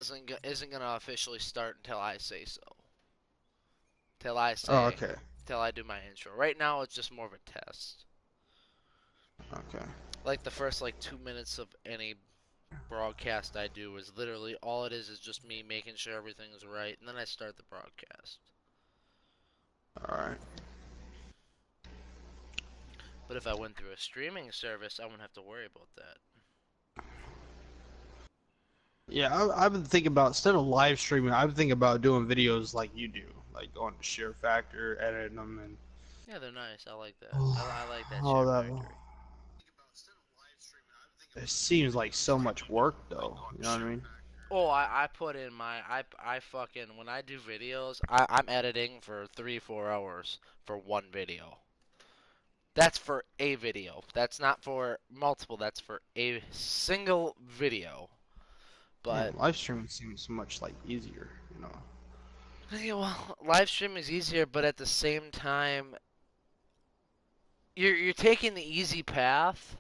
isn't gonna officially start until I say so. Till I Oh, say, okay. till I do my intro. Right now, it's just more of a test. Okay. Like the first like 2 minutes of any broadcast I do is literally all it is just me making sure everything is right, and then I start the broadcast. All right. But if I went through a streaming service, I wouldn't have to worry about that. Yeah, I've been thinking about instead of live streaming, I've been thinking about doing videos like you do, like going to Share Factor, editing them, and Yeah, they're nice. I like that. I like that all share that. factory. It seems like so much work, though. You know what I mean? Oh, I put in my I fucking when I do videos, I'm editing for 3 4 hours for one video. That's for a video. That's not for multiple. That's for a single video. Damn, But live streaming seems so much like easier. You know? yeah, well, live stream is easier, but at the same time, you're taking the easy path.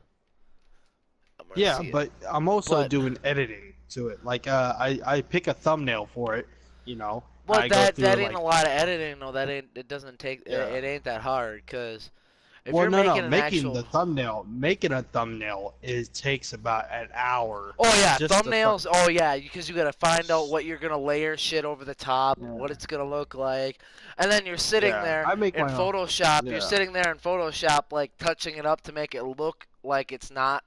I'm gonna Yeah, see it, but I'm also but doing editing to it. Like, I pick a thumbnail for it. You know, I go through that it ain't a like, lot of editing. No, that ain't. It doesn't take. yeah. It ain't that hard. Cause if Well, you're no, making an making actual. the thumbnail, making a thumbnail is takes about an hour Oh yeah, just to thumbnails. Oh yeah, because you gotta find out what you're gonna layer shit over the top, what Yeah, it's gonna look like, and then you're sitting yeah. there I make in my own. Photoshop. You're Yeah, sitting there in Photoshop, like touching it up to make it look like it's not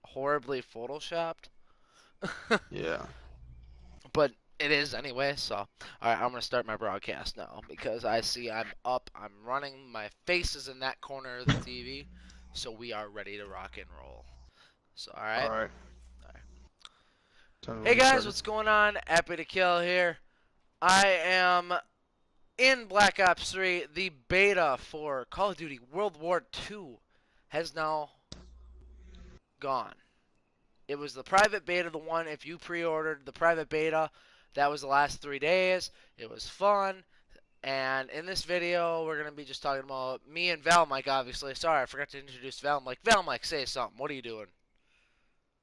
horribly photoshopped. yeah. But it is anyway. So, all right, I'm gonna start my broadcast now because I see I'm up, I'm running, my face is in that corner of the TV, so we are ready to rock and roll. So, all All right. right. All right. Tell me Hey when you guys, started. what's going on? Happy to kill here. I am in Black Ops 3. The beta for Call of Duty World War II has now gone. It was the private beta, the one if you pre-ordered the private beta, that was the last 3 days. It was fun. And in this video, we're going to be just talking about me and Valmike, obviously. Sorry, I forgot to introduce Valmike. Valmike, say something. What are you doing?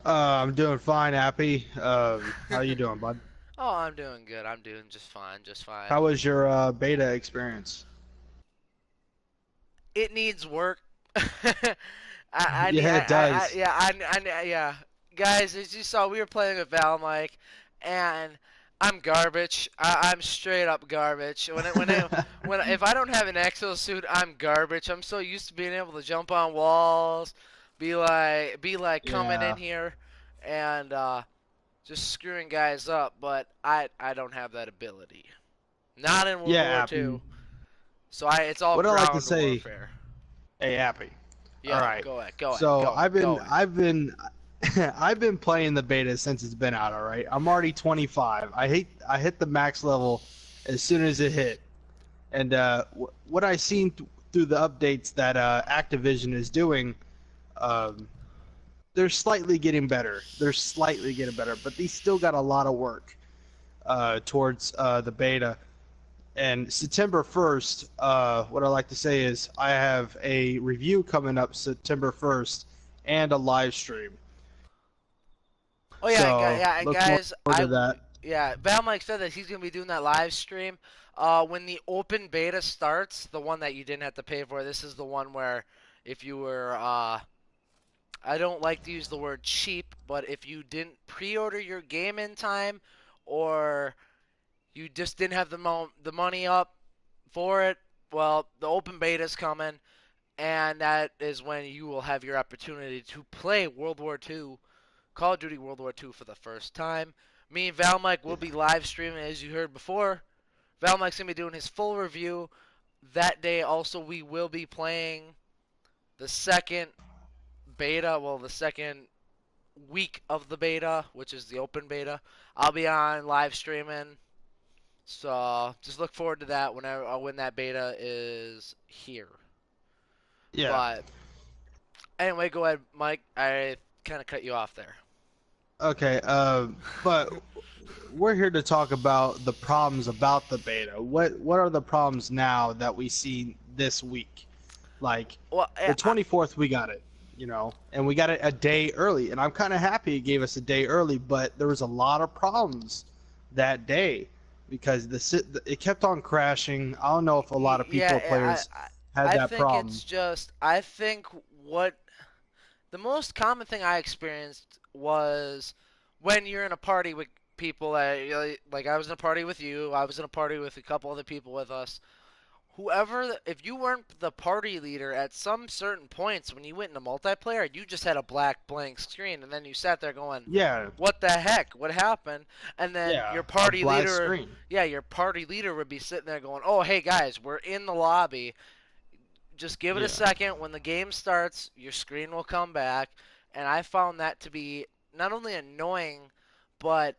I'm doing fine, Happy. How you doing, bud? Oh, I'm doing good. I'm doing just fine, just fine. How was your beta experience? It needs work. I need, Yeah, it does. yeah, yeah. Guys, as you saw, we were playing with Valmike, and I'm garbage. I'm straight up garbage. If I don't have an exosuit, I'm garbage. I'm so used to being able to jump on walls, be like coming in Yeah. here, and just screwing guys up. But I don't have that ability. Not in World Yeah, War Happy. II. So it's all What I like to ground say, warfare. hey, Happy. All Yo, right. go ahead, go ahead, So go, go ahead. I've been, I've been playing the beta since it's been out. All right. I'm already 25. I hit the max level as soon as it hit, and what I seen through the updates that Activision is doing, um, they're slightly getting better. They're slightly getting better, but they still got a lot of work towards the beta. And September 1st, what I like to say is I have a review coming up September 1st and a live stream. Oh yeah, So yeah, and look forward guys, to that. yeah, Valmike said that he's gonna be doing that live stream. When the open beta starts, the one that you didn't have to pay for, this is the one where if you were, I don't like to use the word cheap, but if you didn't pre-order your game in time, or you just didn't have the money up for it, well, the open beta is coming, and that is when you will have your opportunity to play World War II, Call of Duty World War II for the first time. Me and Valmike will be live streaming, as you heard before. Valmike's going to be doing his full review. That day, also, we will be playing the second beta, well, the second week of the beta, which is the open beta. I'll be on live streaming. So just look forward to that when that beta is here. Yeah. But anyway, go ahead, Mike. I kind of cut you off there. Okay. But we're here to talk about the problems about the beta. What are the problems now that we see this week? Like Well, the 24th, we got it. and we got it a day early, and I'm kind of happy it gave us a day early, but there was a lot of problems that day because it kept on crashing. I don't know if a lot of people Yeah, players had I that think problem. it's just I think what the most common thing I experienced was when you're in a party with people that like I was in a party with you, I was in a party with a couple other people with us. Whoever, if you weren't the party leader at some certain points when you went into multiplayer, you just had a black blank screen, and then you sat there going, Yeah, "What the heck? What happened?" And then yeah, your a party black leader, screen. yeah, your party leader would be sitting there going, "Oh, hey guys, we're in the lobby. Just give it a Yeah, second. When the game starts, your screen will come back." And I found that to be not only annoying, but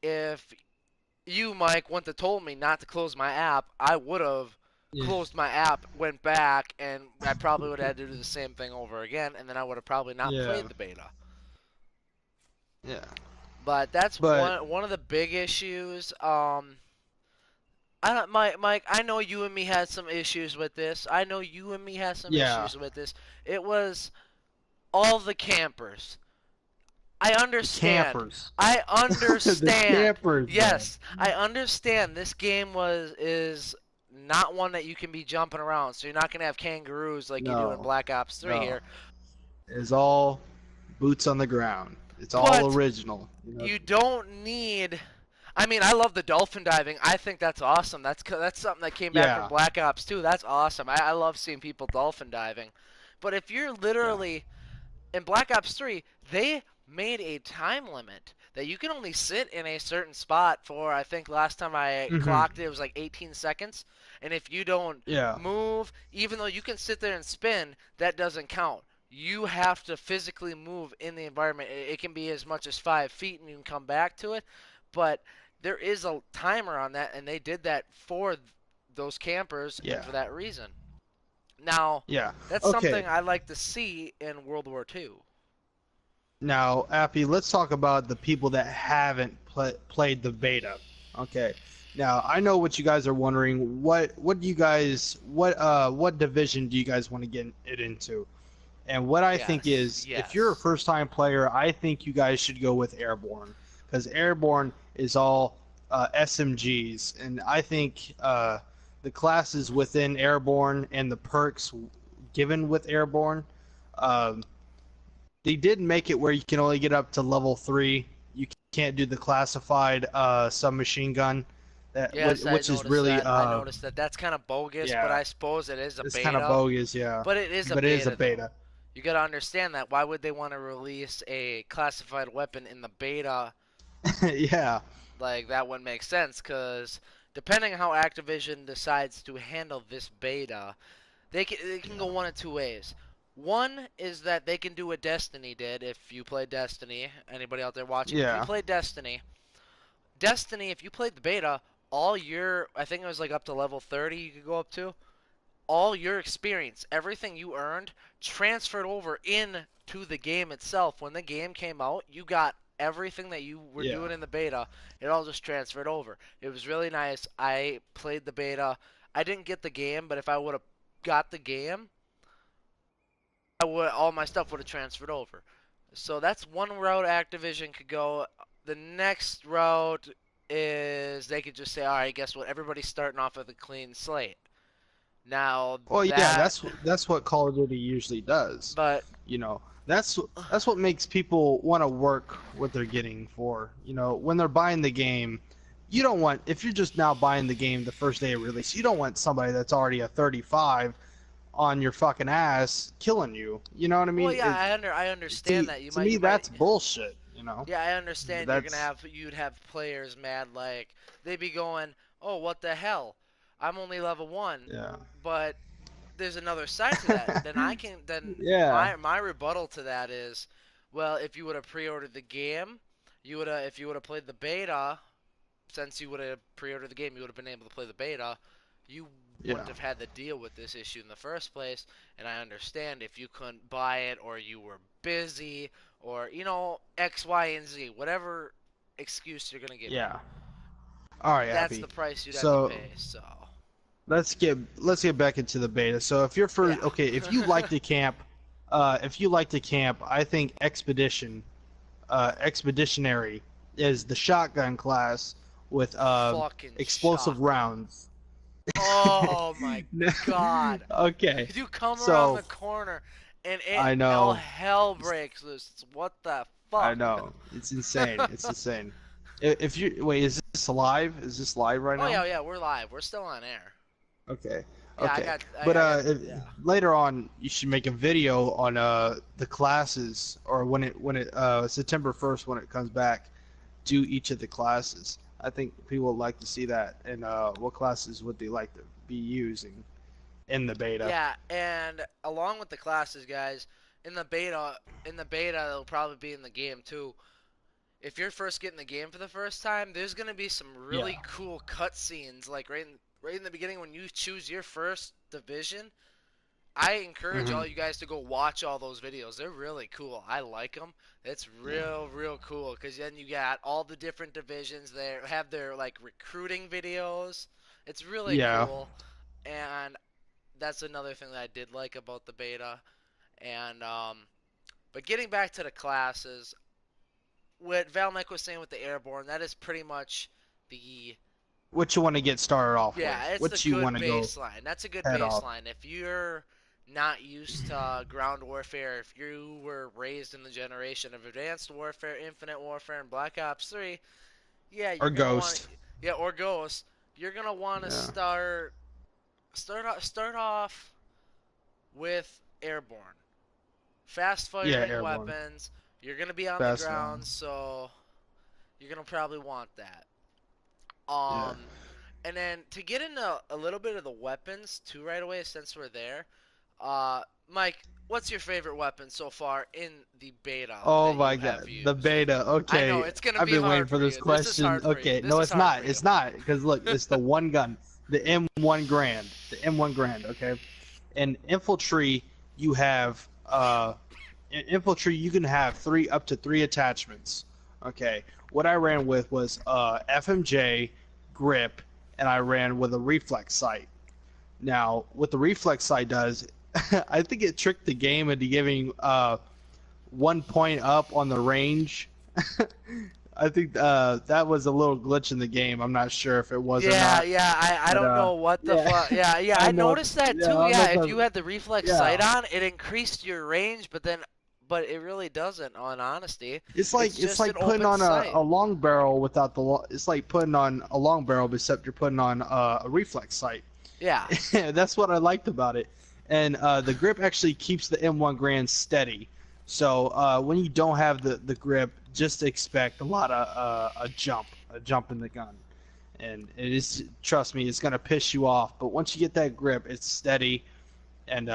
if you, Mike, wouldn't have told me not to close my app, I would have yeah, closed my app, went back, and I probably would have had to do the same thing over again, and then I would have probably not yeah, played the beta. yeah. But that's But one of the big issues. I don't, Mike, I know you and me had some issues with this. I know you and me had some yeah, issues with this. It was all the campers. I the understand. campers, I the understand. campers, man. Yes, I understand. This game is not one that you can be jumping around. So you're not gonna have kangaroos like you do in No, Black Ops 3 no. here. It's all boots on the ground. It's all But original. you don't need. I mean, I love the dolphin diving. I think that's awesome. That's something that came back from Yeah, Black Ops 2. That's awesome. I love seeing people dolphin diving. But if you're yeah. literally in Black Ops 3, they made a time limit that you can only sit in a certain spot for, I think last time I Mhm. clocked it, it was like 18 seconds. And if you don't Yeah, move, even though you can sit there and spin, that doesn't count. You have to physically move in the environment. It can be as much as 5 feet and you can come back to it. But there is a timer on that, and they did that for those campers and yeah, for that reason. Now, yeah. that's Okay. something I like to see in World War II. Now, Appy, let's talk about the people that haven't played the beta. Okay. Now, I know what you guys are wondering. What do you guys what division do you guys want to get it into? And what I think Yes, is, if you're a yes. first-time player, I think you guys should go with Airborne, because Airborne is all SMGs, and I think the classes within Airborne and the perks given with Airborne, um, they did make it where you can only get up to level 3. You can't do the classified submachine gun, Yes, I which is noticed really that. I noticed that. That's kind of bogus, but yeah, I suppose it is a it's kind of beta. bogus, yeah, But it is a but it is a beta, though. beta. You gotta understand that. Why would they want to release a classified weapon in the beta? Yeah, Like, that wouldn't make sense, because depending on how Activision decides to handle this beta, they can go yeah, one of two ways. One is that they can do what Destiny did. If you play Destiny, anybody out there watching, if you yeah, play Destiny, if you played the beta, all your, I think it was like up to level 30 you could go up to, all your experience, everything you earned, transferred over into the game itself. When the game came out, you got everything that you were yeah. doing in the beta. It all just transferred over. It was really nice. I played the beta. I didn't get the game, but if I would have got the game, I would all my stuff would have transferred over. So that's one route Activision could go. The next route is they could just say, all right, guess what? Everybody's starting off with a clean slate. Now Well, yeah, that, that's what Call of Duty usually does. but You know, that's what makes people want to work what they're getting for. When they're buying the game, you don't want if you're just now buying the game the first day of release, you don't want somebody that's already a 35 on your fucking ass killing you. You know what I well, mean? yeah, I understand that To me, you might that's bullshit. yeah, I understand That's you'd have players mad like they'd be going, "Oh, what the hell? I'm only level 1." yeah, But there's another side to that. Then yeah, my rebuttal to that is, well, if you would have pre-ordered the game, you would have if you would have played the beta, since you would have pre-ordered the game, you would have been able to play the beta. You yeah, wouldn't have had to deal with this issue in the first place. And I understand if you couldn't buy it or you were busy or X, Y, and Z, whatever excuse you're gonna give me. yeah. All right, That's Abby. the price you'd have to So pay. So let's get back into the beta. So if you're first, yeah. okay, if you like to camp, if you like to camp, I think expeditionary is the shotgun class with Fucking explosive shotgun. rounds. Oh my god. Okay, You come around so the corner and it I all know, hell breaks loose. What the I fuck? know, it's insane. It's insane. If you wait, is this live? Is this live right Oh now? yeah, yeah, we're live. We're still on air. Okay, Yeah, okay. But I got, yeah. later on, you should make a video on the classes, or when it September 1st when it comes back, do each of the classes. I think people would like to see that, and what classes would they like to be using in the beta? Yeah, and along with the classes, guys, in the beta, it'll probably be in the game too. If you're first getting the game for the first time, there's gonna be some Yeah. really cool cutscenes, like right in the beginning when you choose your first division. I encourage Hmm. all you guys to go watch all those videos. They're really cool. I like them. It's Yeah. real cool because then you got all the different divisions there have their like recruiting videos. It's really Yeah. cool, and that's another thing that I did like about the beta. And but getting back to the classes, what Valmike was saying with the airborne, that is pretty much the What you want to get started off with? yeah, it's the What you good want to go baseline. That's a good head off? baseline. If you're not used to ground warfare, if you were raised in the generation of Advanced Warfare, Infinite Warfare, and Black Ops 3, yeah, Or you're gonna want Ghost? yeah, or Ghost. You're gonna want to Yeah. start off with airborne, fast Yeah, firing airborne. weapons. You're gonna be on the Fast ground, rounds. so you're gonna probably want that. Yeah. And then to get into a little bit of the weapons too, right away, since we're there, Mike, what's your favorite weapon so far in the beta Oh that my you God, have the used? beta. I know Okay, it's gonna I've be been waiting hard for for this you. This is question. hard for you. Okay, This no, is it's hard for not. you. It's not because look, it's the one gun, the M1 Grand, the M1 Grand. Okay, and infantry, you have in infantry you can have three up to three attachments. Okay, what I ran with was FMJ, grip, and I ran with a reflex sight. Now, what the reflex sight does, I think it tricked the game into giving 1 point up on the range. I think that was a little glitch in the game. I'm not sure if it was or Yeah, not, yeah, I but don't know what the yeah, fuck. Yeah, yeah, I I don't know. noticed that Yeah, too. I don't know Yeah, if if I, you had the reflex sight yeah, on, it increased your range, but it really doesn't. On honesty, it's it's just an like putting open on sight. a long barrel without it's like putting on a long barrel except you're putting on a reflex sight. Yeah, That's what I liked about it. And the grip actually keeps the M1 Grand steady. So when you don't have the grip, just expect a lot of a jump in the gun. And it is, trust me, it's gonna piss you off. But once you get that grip, it's steady. And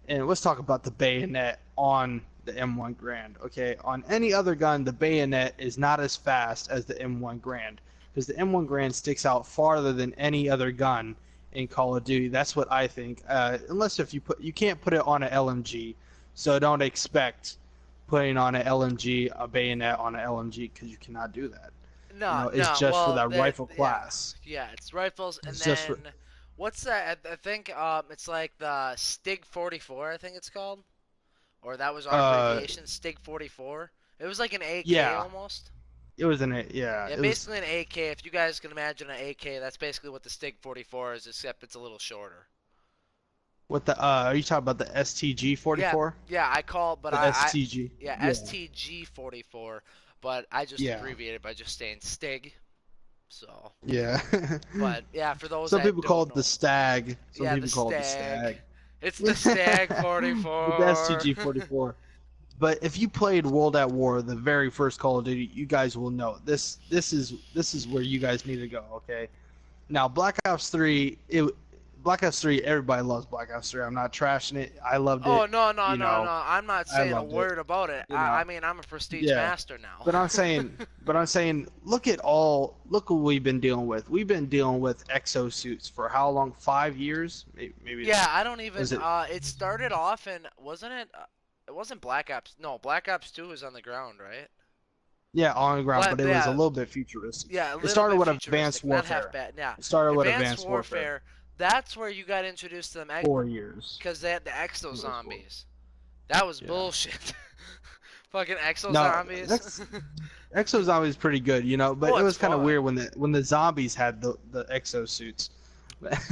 let's talk about the bayonet on the M1 Grand. Okay, on any other gun, the bayonet is not as fast as the M1 Grand because the M1 Grand sticks out farther than any other gun in Call of Duty. That's what I think. Unless if you can't put it on an LMG, so don't expect putting on an LMG a bayonet on an LMG because you cannot do that. You no, know, it's no. just for Well, that that rifle yeah, class. yeah. It's rifles, and It's just for then what's that? I think it's like the Stig 44. I think it's called, or that was our uh abbreviation, Stig 44. It was like an AK yeah. almost. Yeah, It was basically an AK. If you guys can imagine an AK, that's basically what the Stig 44 is, except it's a little shorter. what the are you talking about the STG Yeah, 44? yeah. I call, but The I STG. yeah, Yeah. STG 44, but I just Yeah. abbreviated by just saying Stig. So, Yeah. but yeah, for those Some that people call don't it the know, stag. Some yeah, the people call it the Stag. stag. It's the Stag But the 44. STG 44. But if you played World at War, the very first Call of Duty, you guys will know this is where you guys need to go. Okay. Now Black Ops 3, Black Ops 3, everybody loves Black Ops 3. I'm not trashing it. I loved Oh it. no no You no know, no! I'm not I saying a loved it. word about it. You know, I mean I'm a prestige yeah. master now. But I'm saying, look what we've been dealing with. We've been dealing with exosuits for how long? 5 years? Maybe Yeah, I don't even. was it? It started off in wasn't it? It wasn't Black Ops. No, Black Ops 2 was on the ground, right? Yeah, on the ground, Black, but it was a yeah, little bit futuristic. yeah, a It little started bit with Advanced futuristic, not half Warfare. bad. Yeah, It started with Advanced Advanced Warfare. Warfare. That's where you got introduced to them 4 years. because they had the exo It was four. zombies. That was Yeah. bullshit. Fucking exo No, zombies. that's Exo Zombie is pretty good, but Oh, it it's was kind of fun. weird when the zombies had the exo suits.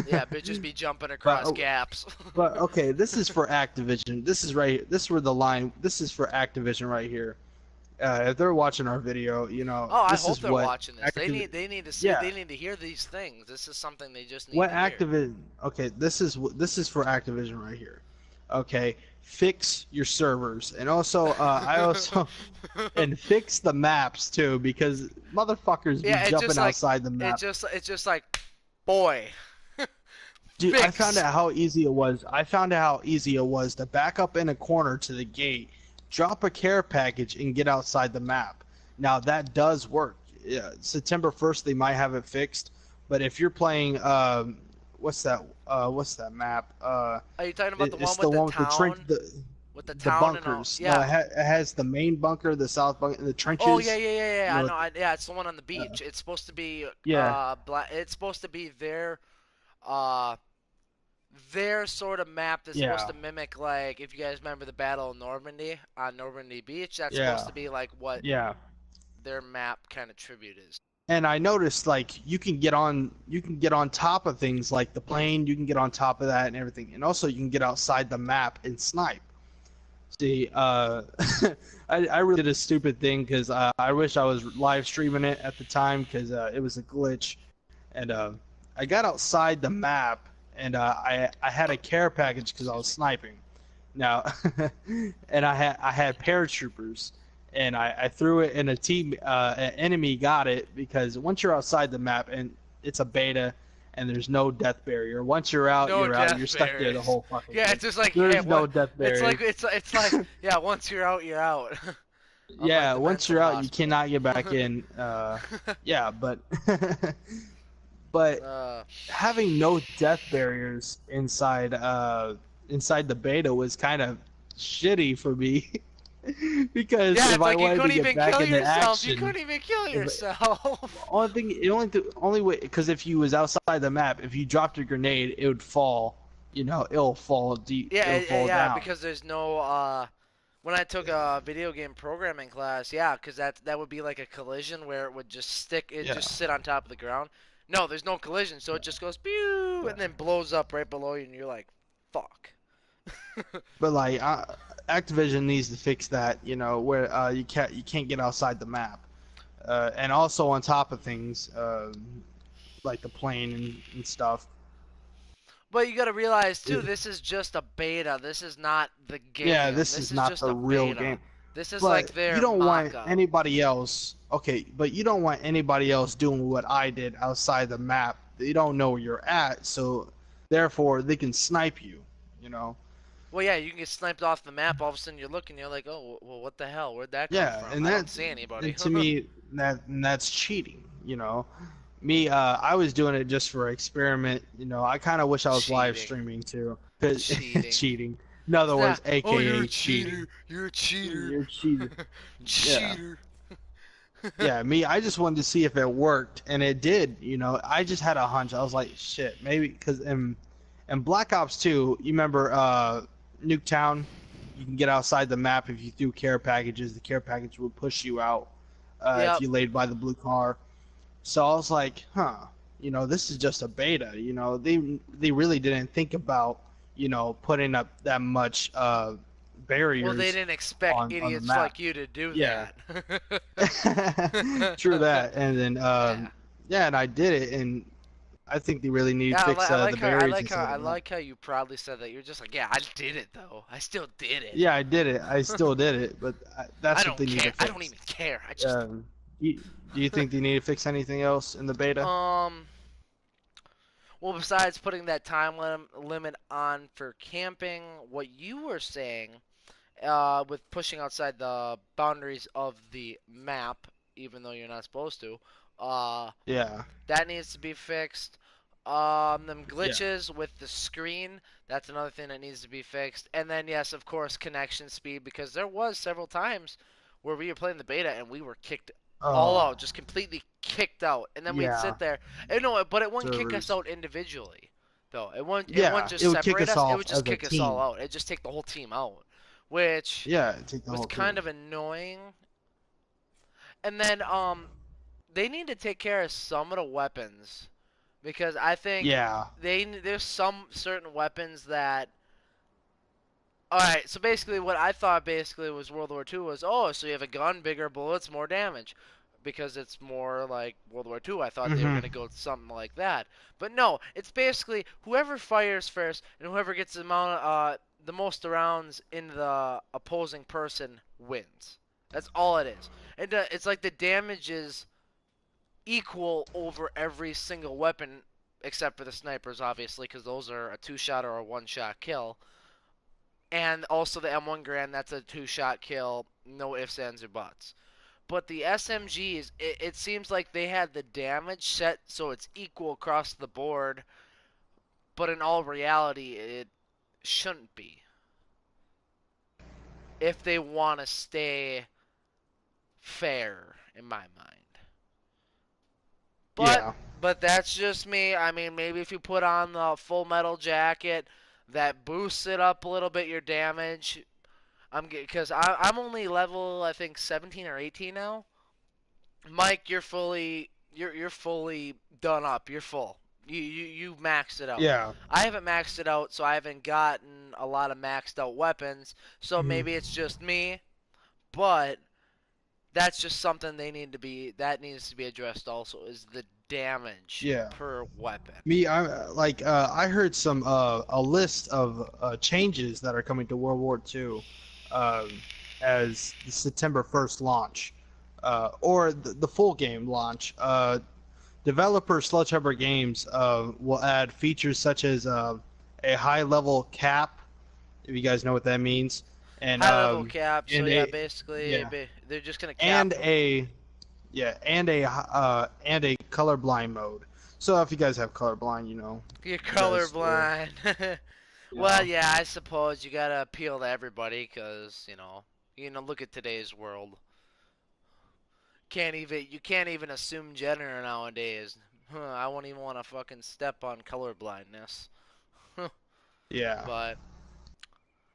Yeah, bitches be jumping but across gaps. but okay, this is for Activision. This is right. This is where the line. This is for Activision right here. If they're watching our video, Oh, I this hope is they're what watching this. They Activ need to see. Yeah, They need to hear these things. This is something they just need what to hear. Activision. Okay, this is for Activision right here. Okay, fix your servers, and also I also and fix the maps too, because motherfuckers be Yeah, jumping outside the map. it's just like, boy, Dude, I found fix. out how easy it was. I found out how easy it was to back up in a corner to the gate, drop a care package, and get outside the map. Now that does work. Yeah, September 1st they might have it fixed, but if you're playing, what's that map? Are you talking about the one It's the with the one with the trench, town? With the the town and all? bunkers. No, Yeah. it has the main bunker, the south bunker, the Oh yeah, trenches. yeah, yeah, You yeah. I know, know. Yeah, it's the one on the uh, beach. It's supposed to be yeah, black. It's supposed to be uh their sort of map that's supposed yeah, to mimic, like, if you guys remember the Battle of Normandy on Normandy Beach. That's supposed yeah, to be like what yeah. their map kind of tribute is. And I noticed like you can get on top of things like the plane, you can get on top of that and everything. And also you can get outside the map and snipe. See, I really did a stupid thing because I wish I was live streaming it at the time because it was a glitch. And I got outside the map and I had a care package because I was sniping. Now, and I had paratroopers, and I threw it, and an enemy got it because once you're outside the map and it's a beta, and there's no death barrier. Once you're out, No you're out. death You're stuck there the barriers. whole fucking Yeah, game. it's just like, yeah, There's no what? death barrier. It's like yeah. Once you're out, you're out. Unlike Yeah, the once mental you're out, you hospital. cannot get back in. Yeah, but but uh, having no death barriers inside the beta was kind of shitty for me because yeah, if it's I like you wanted to couldn't get even back kill into yourself. You action, couldn't even kill if yourself. only thing only way because if you was outside the map, if you dropped your grenade, it would fall. It'll fall deep. Yeah, It'll yeah, fall yeah, down. because there's no when I took a video game programming class, yeah, because that would be like a collision where it would just Yeah, just sit on top of the ground. No, there's no collision, so it just goes pew yeah. and then blows up right below you, and you're like, fuck. But like Activision needs to fix that. Where you can't get outside the map. And also on top of things, like the plane and stuff. But you gotta realize too, It- this is just a beta. This is not the yeah, game. this This is is not just the a real beta. game. This is like But you their don't want mock-up. anybody else. Okay, but you don't want anybody else doing what I did outside the map. They don't know where you're at, so therefore they can snipe you. You know. Well, yeah, you can get sniped off the map. All of a sudden, you're looking, you're like, oh, well, what the hell? Where'd that come Yeah, from? and I don't that see anybody. and to me that's cheating. Me, I was doing it just for experiment. I kind of wish I was live Cheating. streaming too. 'Cause Cheating. cheating. In other Yeah. words, Oh, you're a AKA cheating. cheater. You're a cheater. You're cheating. Yeah. Cheater. Yeah, me, I just wanted to see if it worked, and it did. I just had a hunch. I was like, shit, maybe because in Black Ops 2, you remember Nuketown? You can get outside the map if you threw care packages. The care package would push you out if Yep. you laid by the blue car. So I was like, this is just a beta. They really didn't think about putting up that much barriers Well, they didn't expect on the idiots map. like you to do Yeah. that. True that. And then Yeah. yeah, and I did it, and I think they really need to Yeah, fix the barriers inside I the map. like how you proudly said that. You're just like, yeah, I did it though. I still did it. Yeah, I did it. I still did it, but I that's what don't they need to care. I fix. don't even care. I just Um, do you think they need to fix anything else in the beta? well, besides putting that limit on for camping, what you were saying, with pushing outside the boundaries of the map, even though you're not supposed to, Yeah, that needs to be fixed. Them yeah. glitches with the screen, that's another thing that needs to be fixed. And then, yes, of course, connection speed, because there was several times where we were playing the beta and we were kicked all Oh, out, just completely kicked out. And then we'd yeah. sit there. And no, but it wouldn't kick us Servers. out individually, though. It wouldn't Yeah, just it would kick separate us us. It off would as just a kick us all team. out. It'd just take the whole team out. which Yeah, take the was whole kind thing. of annoying. And then they need to take care of some of the weapons because I think Yeah. there's some certain weapons that. All right, so basically, what I thought basically was World War II was, oh, so you have a gun, bigger bullets, more damage, because it's more like World War II. I thought they were Hmm. gonna go with something like that, but no, it's basically whoever fires first and whoever gets the most rounds in the opposing person wins. That's all it is, and it's like the damage is equal over every single weapon except for the snipers, obviously, because those are a two-shot or a one-shot kill. And also the M1 Grand, that's a two-shot kill, no ifs, ands, or buts. But the SMGs, it seems like they had the damage set so it's equal across the board, but in all reality, it shouldn't be if they want to stay fair, in my mind. But Yeah. but that's just me. I mean, maybe if you put on the full metal jacket, that boosts it up a little bit your damage. Because I'm only level I think 17 or 18 now. Mike, you're fully done up. You're full. You maxed it out. Yeah. I haven't maxed it out, so I haven't gotten a lot of maxed out weapons. So Hmm. maybe it's just me, but that's just something they need to be that needs to be addressed also is the damage Yeah. per weapon. I heard some a list of changes that are coming to World War II, um, as the September 1st launch, or the full game launch. Developer Sledgehammer Games will add features such as a high level cap, if you guys know what that means, and High level cap. So and yeah, a basically yeah they're just gonna cap. and a yeah and a colorblind mode. So if you guys have colorblind, You're you guys will. colorblind. Well, Yeah. yeah, I suppose you gotta appeal to everybody, cause look at today's world. You can't even assume gender nowadays. I won't even want to fucking step on colorblindness. Yeah. But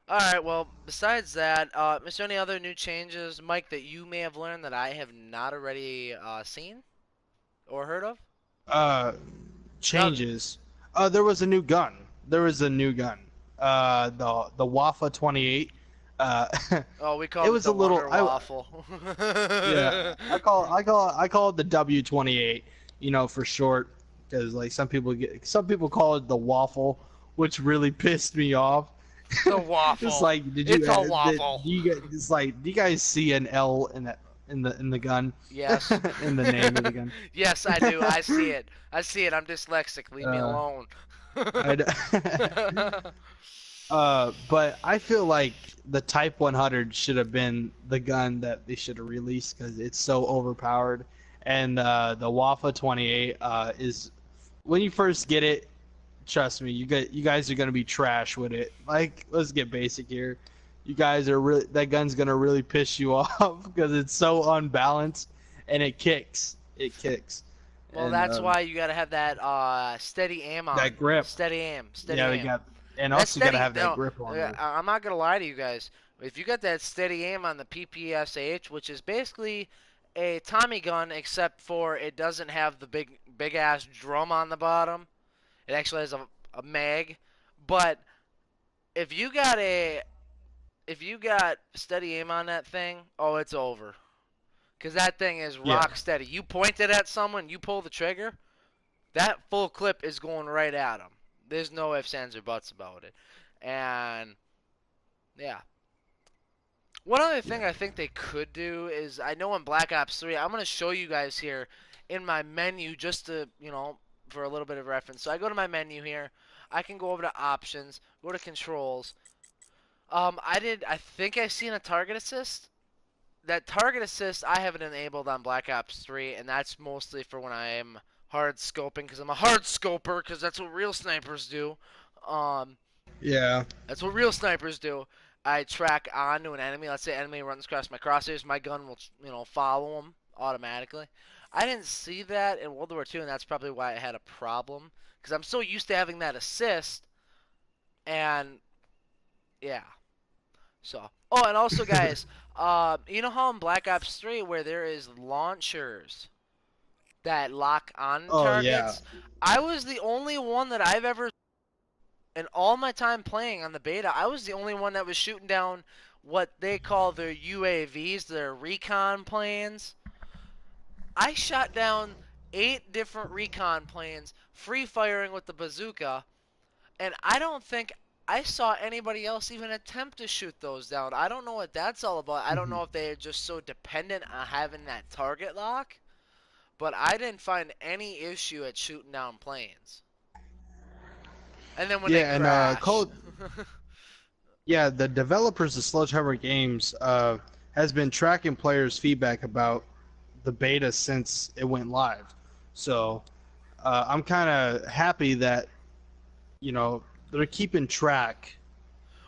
all right, well, besides that, is there any other new changes, Mike, that you may have learned that I have not already seen or heard of? Uh, No. changes. There was a new gun. There was a new gun. The Wafa 28. Uh, Oh, we it called it was the a little. Wonder Waffle. Yeah. I call it the W28. For short, because like some people call it the waffle, which really pissed me off. The It's waffle. like, It's a waffle. do you guys see an L in that in the gun, Yes. in the name of the gun? Yes, I do. I see it. I see it. I'm dyslexic. Leave me Uh, alone. I but I feel like the Type 100 should have been the gun that they should have released because it's so overpowered, and the Wafa 28 is when you first get it. Trust me, you guys are gonna be trash with it. Like, let's get basic here. You guys are really that gun's gonna really piss you off because it's so unbalanced and it kicks. It kicks, Well, and that's why you gotta have that steady aim on. that grip. Steady aim. Steady Yeah, we aim. got, and That also you gotta steady. have that No, grip on there. I'm not gonna lie to you guys. If you got that steady aim on the PPSH, which is basically a Tommy gun, except for it doesn't have the big ass drum on the bottom. It actually has a mag. But if you got a if you got steady aim on that thing, oh, it's over. Because that thing is Yeah, rock steady. You point it at someone, you pull the trigger, that full clip is going right at them. There's no ifs, ands, or buts about it. And yeah. One other yeah, thing I think they could do is I know in Black Ops 3, I'm going to show you guys here in my menu just to, for a little bit of reference. So I go to my menu here. I can go over to options, go to controls. I think I seen a target assist. That target assist I have it enabled on Black Ops 3, and that's mostly for when I am hard scoping, because I'm a hard scoper, because that's what real snipers do. Um, yeah, that's what real snipers do. I track onto an enemy. Let's say enemy runs across my crosshairs, my gun will, follow them automatically. I didn't see that in World War II, and that's probably why I had a problem, because I'm so used to having that assist, and yeah. So, oh, and also, guys, you know how in Black Ops 3 where there is launchers that lock on Oh yeah. targets? I was the only one that I've ever, in all my time playing on the beta, I was the only one that was shooting down what they call their UAVs, their recon planes. I shot down 8 different recon planes, free firing with the bazooka, and I don't think I saw anybody else even attempt to shoot those down. I don't know what that's all about. I don't Mhm. know if they're just so dependent on having that target lock, but I didn't find any issue at shooting down planes. And then when they Yeah, and crash. Call yeah, the developers of Sledgehammer Games has been tracking players' feedback about the beta since it went live. So I'm kind of happy that they're keeping track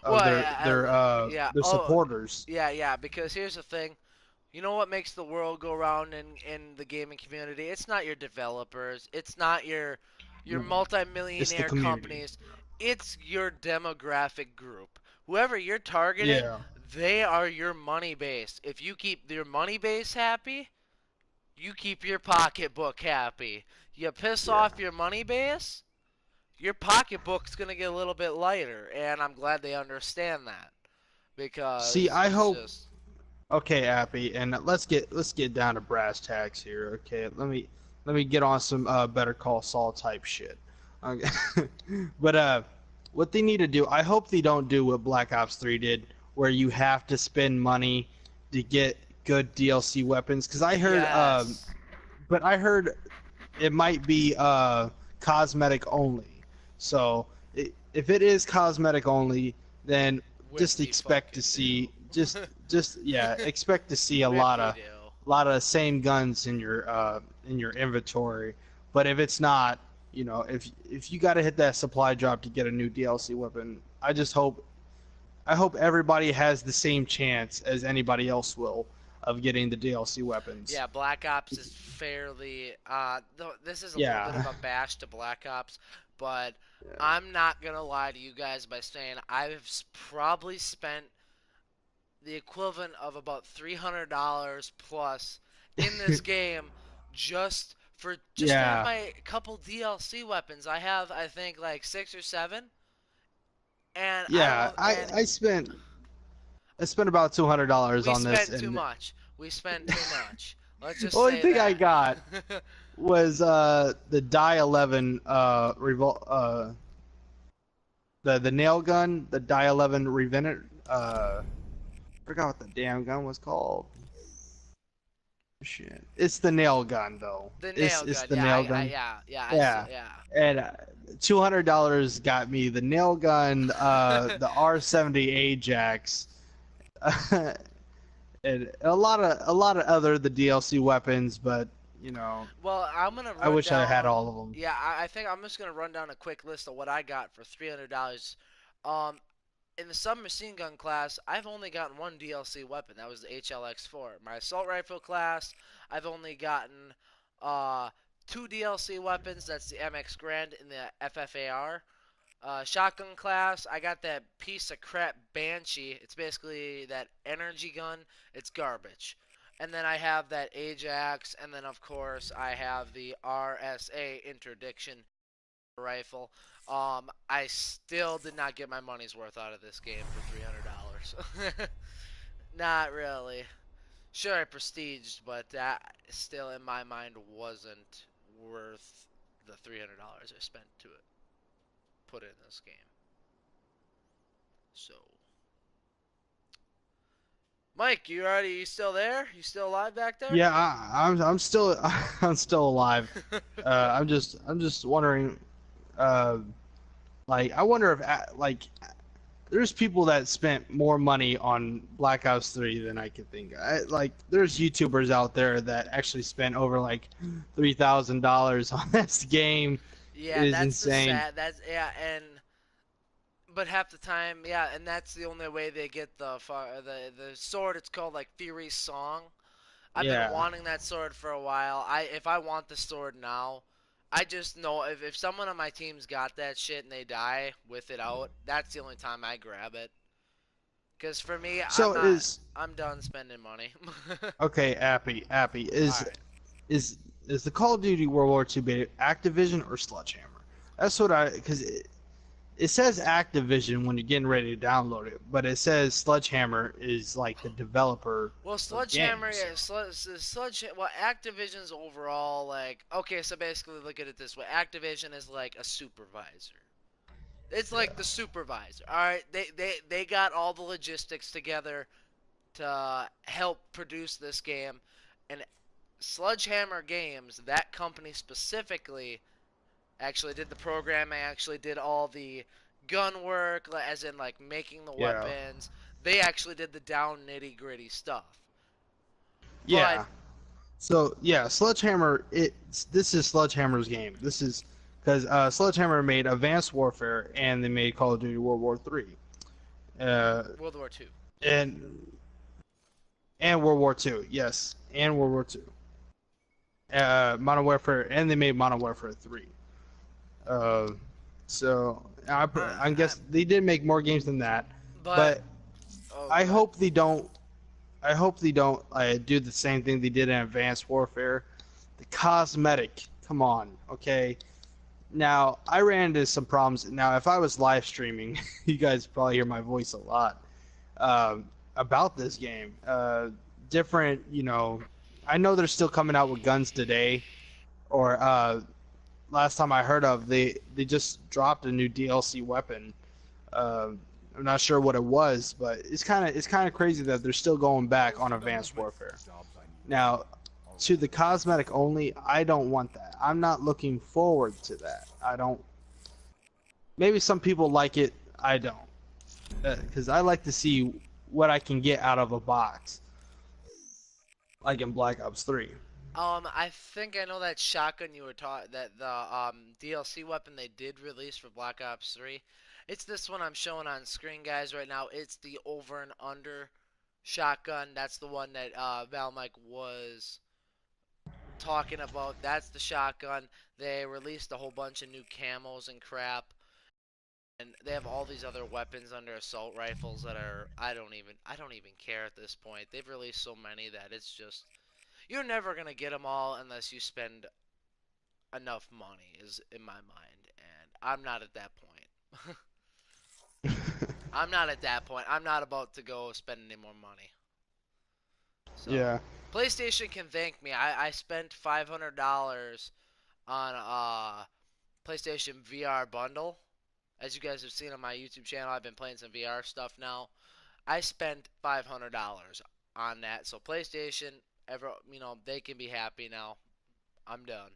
of Well, their yeah, their uh, yeah. their Oh, supporters. yeah, yeah. Because here's the thing. You know what makes the world go round in the gaming community? It's not your developers. It's not your No, it's the multimillionaire community. companies. It's your demographic group. Whoever you're targeting, Yeah, they are your money base. If you keep your money base happy, you keep your pocketbook happy. You piss yeah. off your money base, your pocketbook's going to get a little bit lighter, and I'm glad they understand that See, because I it's hope. just Okay, Appy, and let's get down to brass tacks here. Okay, let me get on some Better Call Saul type shit. Okay. But what they need to do, I hope they don't do what Black Ops 3 did, where you have to spend money to get good DLC weapons. Because yes. but I heard it might be cosmetic only. So if it is cosmetic only, then just Whip-de expect to fucking see do. just yeah, expect to see a lot Whip-de of do. same guns in your inventory. But if it's not, if you got to hit that supply drop to get a new DLC weapon, I hope everybody has the same chance as anybody else will of getting the DLC weapons. Yeah, Black Ops is fairly. This is a little bit Yeah. of a bash to Black Ops, but I'm not gonna lie to you guys by saying probably spent the equivalent of about $300 plus in this game just to have Yeah. my couple DLC weapons. I have I think like 6 or 7, and I Yeah, don't and I spent about $200 we on this, spent too and much. We spent too much. Let's the just only say thing I that. got was the Die 11 the nail gun, the Die 11 Revenant. Forgot what the damn gun was called. Shit, it's the nail gun though. The It's nail it's gun. the Yeah, nail I gun. yeah, yeah, I saw, Yeah, yeah. and $200 got me the nail gun, the R70 Ajax, and a lot of other the DLC weapons, but you know, Well, I'm gonna I run wish I had down. all of them. Yeah, I think I'm just gonna run down a quick list of what I got for $300. Um, in the submachine gun class, I've only gotten one DLC weapon. That was the HLX4. My assault rifle class, I've only gotten uh 2 DLC weapons. That's the MX Grand and the FFAR. Shotgun class, I got that piece of crap Banshee. It's basically that energy gun. It's garbage. And then I have that Ajax, and then of course I have the RSA interdiction rifle. I still did not get my money's worth out of this game for $300. Not really. Sure, I prestiged, but that still in my mind wasn't worth the $300 I spent to put in this game. So, Mike, you still there? You still alive back there? Yeah, I'm still I'm still alive. I'm just wondering, uh, like I wonder if like there's people that spent more money on Black Ops 3 than I could think. Like there's YouTubers out there that actually spent over like $3,000 on this game. It Yeah, is that's the insane. sad. That's yeah, and but half the time, yeah, and that's the only way they get the sword. It's called like Fury's Song. I've been Yeah. wanting that sword for a while. If I want the sword now, I just know if someone on my team's got that shit and they die with it out, that's the only time I grab it. Because for me, I'm So not. is I'm done spending money. okay, Appy, All right. is is the Call of Duty World War II beta Activision or Sledgehammer? That's what I because it says Activision when you're getting ready to download it, but it says Sledgehammer is like the developer Well, of the game. Sledgehammer, So yeah, well, Activision's overall like okay. So basically, look at it this way: Activision is like a supervisor. It's like yeah, the supervisor. All right, they got all the logistics together to help produce this game, and Sledgehammer Games, that company specifically, actually did the programming, actually did all the gun work, as in like making the yeah, weapons. They actually did the down nitty gritty stuff. But yeah. So yeah, Sledgehammer. This is Sledgehammer's game. This is because Sledgehammer made Advanced Warfare and they made Call of Duty World War III. World War Two. And World War II, yes, and World War II. Modern Warfare, and they made Modern Warfare 3. Uh, so I I, guess they did make more games than that, but but oh, I go ahead. hope they don't. I hope they don't do the same thing they did in Advanced Warfare. The cosmetic, come on, okay. Now I ran into some problems. Now if I was live streaming, you guys probably hear my voice a lot about this game. Different, I know they're still coming out with guns today, or last time I heard of, they just dropped a new DLC weapon. Uh, I'm not sure what it was, but it's kind of crazy that they're still going back on Advanced Warfare. Now, to the cosmetic only, I don't want that. I'm not looking forward to that. I don't. Maybe some people like it. I don't, because I like to see what I can get out of a box, like in Black Ops 3. I think I know that shotgun you were taught that the DLC weapon they did release for Black Ops 3. It's this one I'm showing on screen, guys, right now. It's the over and under shotgun. That's the one that Valmike was talking about. That's the shotgun. They released a whole bunch of new camos and crap, and they have all these other weapons under assault rifles that are I don't even care at this point. They've released so many that it's just you're never gonna get them all unless you spend enough money, is in my mind, and I'm not at that point. I'm not at that point. I'm not about to go spend any more money. So, Yeah. PlayStation can thank me. I spent $500 on a PlayStation VR bundle. As you guys have seen on my YouTube channel, I've been playing some VR stuff now. I spent $500 on that. So PlayStation, they can be happy now. I'm done.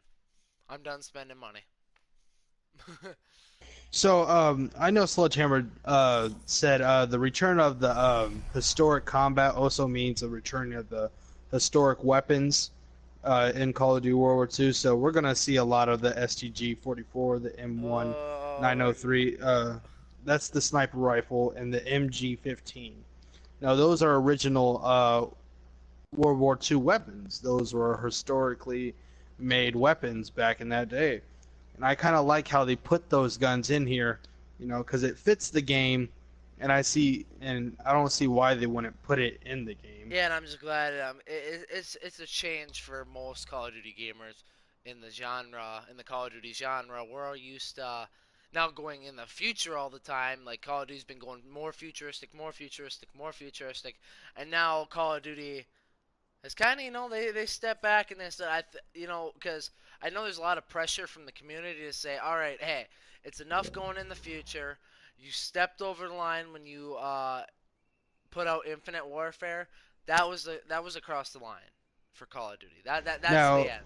I'm done spending money. So I know Sledgehammer said the return of the historic combat also means the return of the historic weapons in Call of Duty World War II. So we're gonna see a lot of the STG-44, the M1 Uh, 903. That's the sniper rifle, and the MG15. Now those are original World War II weapons. Those were historically made weapons back in that day. And I kind of like how they put those guns in here, because it fits the game, and I don't see why they wouldn't put it in the game. yeah, and I'm just glad it's a change for most Call of Duty gamers in the Call of Duty genre. We're all used to now going in the future all the time. Like Call of Duty's been going more futuristic, more futuristic, more futuristic, and now Call of Duty it's kind of, they step back and they said, because I know there's a lot of pressure from the community to say, all right, hey, it's enough going in the future. You stepped over the line when you put out Infinite Warfare. That was across the line for Call of Duty. That's the Now, end.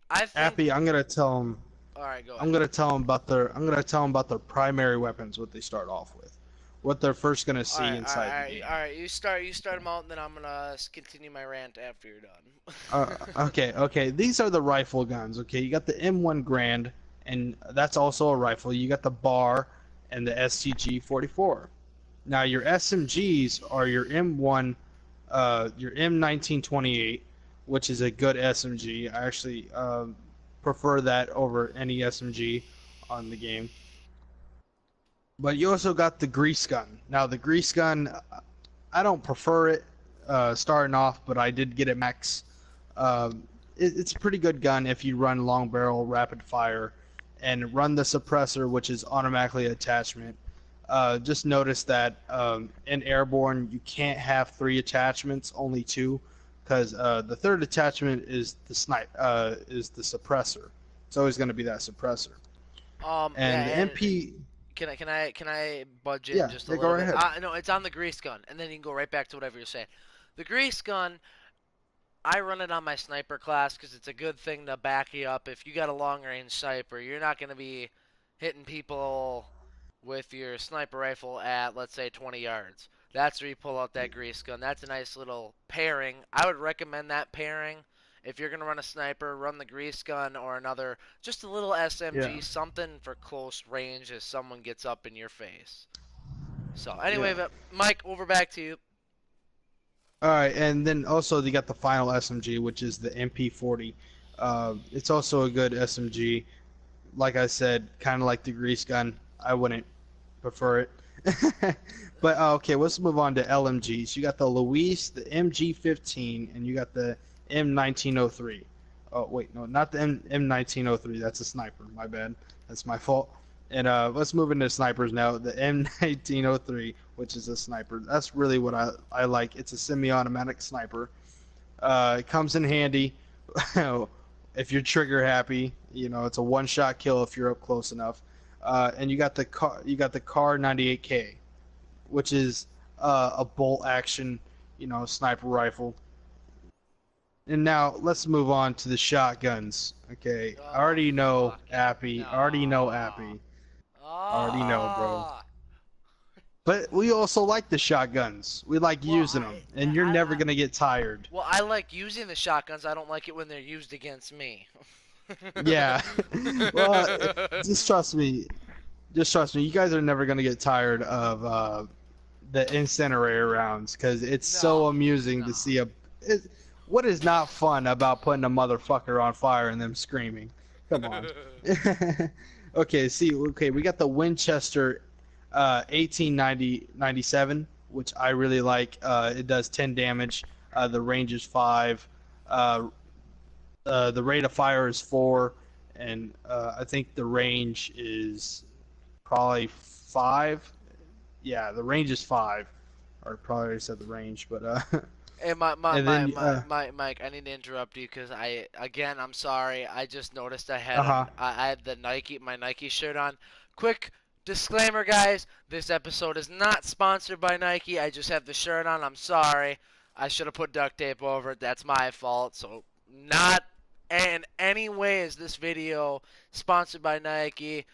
I think. Appy, I'm gonna tell them. All right, go I'm ahead. gonna tell them about their. I'm gonna tell them about their primary weapons, what they start off with, what they're first gonna All see right, all right, inside all the right, game. all right. You start them out, and then I'm gonna continue my rant after you're Uh, done. okay. These are the rifle guns. Okay, you got the M1 Grand, and that's also a rifle. You got the BAR and the STG-44. Now your SMGs are your M1, your M1928, which is a good SMG. I actually prefer that over any SMG on the game. But you also got the grease gun. Now the grease gun, I don't prefer it starting off, but I did get it max. It's a pretty good gun if you run long barrel rapid fire and run the suppressor, which is automatically attachment. Just notice that in airborne you can't have three attachments, only two, because the third attachment is the is the suppressor. It's always going to be that suppressor. Yeah, And the and MP, can I budge in yeah, just a yeah, go little right bit? ahead. No, it's on the grease gun, and then you can go right back to whatever you're saying. The grease gun, I run it on my sniper class because it's a good thing to back you up. If you got a long range sniper, you're not going to be hitting people with your sniper rifle at, let's say, 20 yards. That's where you pull out that grease gun. That's a nice little pairing. I would recommend that pairing. If you're going to run a sniper, run the grease gun or another, just a little Yeah, SMG, something for close range as someone gets up in your face. So, anyway, yeah. but Mike, over back to you. All right, and then also you got the final SMG, which is the MP40. It's also a good SMG. Like I said, kind of like the grease gun. I wouldn't prefer it. But okay, let's move on to LMGs. You got the Luis, the MG15, and you got the M1903. Oh wait, no, not the M1903. That's a sniper. My bad. That's my fault. And let's move into snipers now. The M1903, which is a sniper. That's really what I like. It's a semi-automatic sniper. It comes in handy if you're trigger happy. You know, it's a one-shot kill if you're up close enough. And you got the Car 98K, which is a bolt action, sniper rifle. And now let's move on to the shotguns. Okay, I Oh, already know fucking Appy. Already know no. Appy. Already know, bro. Ah. But we also like the shotguns. We like Well, using them, and you're never gonna get tired. I like using the shotguns. I don't like it when they're used against me. Yeah. Well, just trust me. Just trust me. You guys are never gonna get tired of the incinerator rounds because it's so No, amusing no. to see it, what is not fun about putting a motherfucker on fire and them screaming? Come on. Okay, see, okay, we got the Winchester 1897, which I really like. It does 10 damage. The range is 5. Uh, the rate of fire is 4, and I think the range is probably 5. Yeah, the range is 5. Or probably already said the range, but Hey, and then Mike, I need to interrupt you because I'm sorry. I just noticed uh-huh. I had my Nike shirt on. Quick disclaimer, guys. This episode is not sponsored by Nike. I just have the shirt on. I'm sorry. I should have put duct tape over it. That's my fault. So, not in any way is this video sponsored by Nike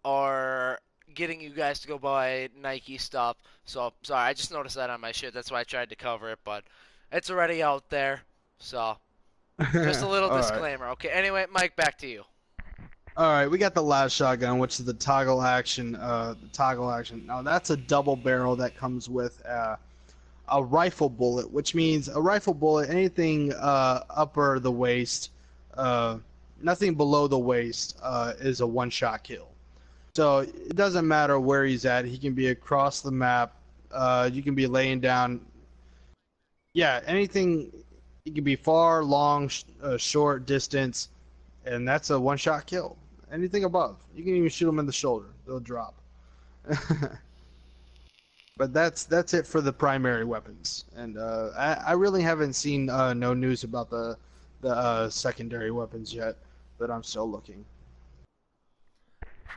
or getting you guys to go buy Nike stuff. So sorry, I just noticed that on my shirt. That's why I tried to cover it, but it's already out there. So just a little All right. disclaimer. Okay. Anyway, Mike, back to you. All right, we got the last shotgun, which is the toggle action. The toggle action. Now that's a double barrel that comes with a rifle bullet, which means a rifle bullet, anything upper the waist, uh, nothing below the waist is a one-shot kill. So it doesn't matter where he's at. He can be across the map. You can be laying down. Yeah, anything. It can be far, long, short, distance, and that's a one-shot kill. Anything above, you can even shoot them in the shoulder; they'll drop. But that's it for the primary weapons, and I really haven't seen no news about the secondary weapons yet, but I'm still looking.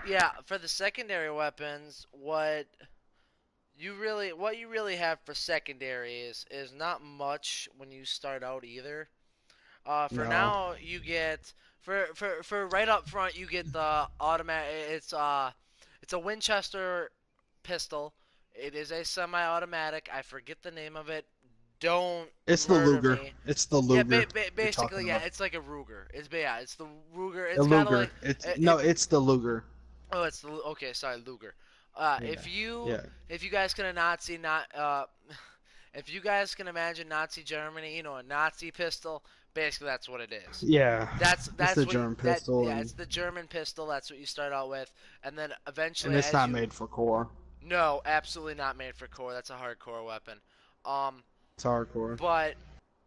Yeah, for the secondary weapons, what you really have for secondary is not much when you start out either. For No, now, you get for right up front, you get the automatic. It's a Winchester pistol. It is a semi-automatic. I forget the name of it. Don't it's the murder Luger. me. It's the Yeah, Luger we're talking basically, yeah, about. it's like a Ruger. It's the Ruger. The It's kind of like Luger. It's no, if it's the Luger. oh, it's the okay. Sorry, Luger. Yeah, If you yeah. if you guys could have not seen not If you guys can imagine Nazi Germany, a Nazi pistol, basically that's what it is. Yeah, it's That's the what German that pistol, yeah, it's the German pistol. That's what you start out with, and then and eventually, it's as not you made for core. no, absolutely not made for core. That's a hardcore weapon. Um, It's hardcore. but